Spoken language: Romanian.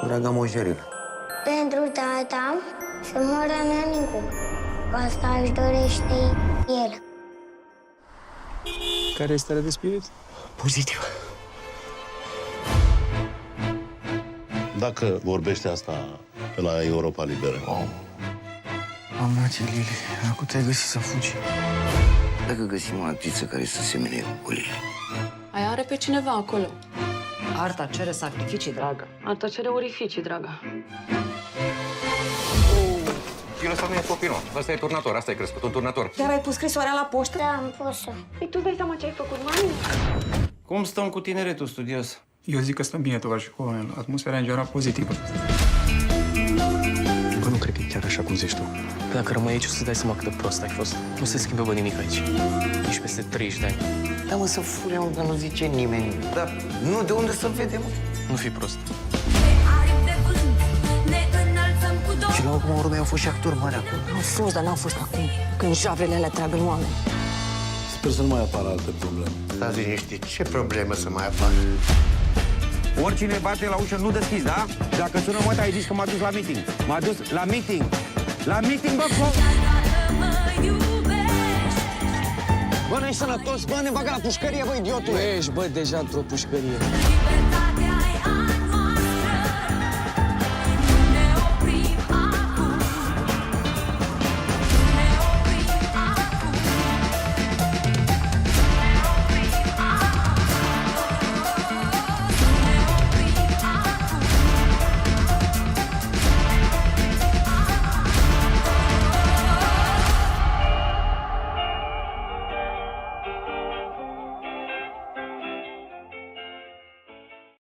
Draga moșeril. Pentru tata să moară Nenicu. Că asta își dorește el. Care este starea de spirit? Pozitiv. Dacă vorbește asta la Europa Liberă. Amație, Lili, acum te-ai găsit să fugi. Dacă găsim o artiță care să semene cu Lili. Aia are pe cineva acolo. Arta cere sacrificii, dragă. Arta cere orificii, dragă. Și ăsta nu e copilul. Ăsta e turnator. Asta e crescut, un turnator. Chiar ai pus scrisoarea la poștă? Da, am pus-o. Păi tu dai seama ce ai făcut, mami? Cum stăm cu tineretul studios? Eu zic că stăm bine, tovarăș colonel. Atmosfera în general pozitivă. Bă, nu cred că e chiar așa cum zici tu. Că dacă rămâi aici, o să dai seama cât de prost ai fost. Nu se schimbă, bă, nimic aici. Nici peste 30 de ani. Da, mă, să fure unde nu zice nimeni. Dar nu, de unde să vedem? Nu fi prost. Și la urmă urmei au fost și actori mari acum. Au fost, dar n-au fost acum, când javrele le trag în oameni. Sper să nu mai apară alte probleme. Stați liniștit, ce problemă să mai apară? Oricine bate la ușă, nu deschizi, da? Dacă sună măta, ai zis că m-a dus la meeting. M-a dus la meeting. La meeting, bă, Bă, n-ai sănătos? Bă, ne bagă la pușcărie, bă, idiotule! Tu ești, bă, deja într-o pușcărie.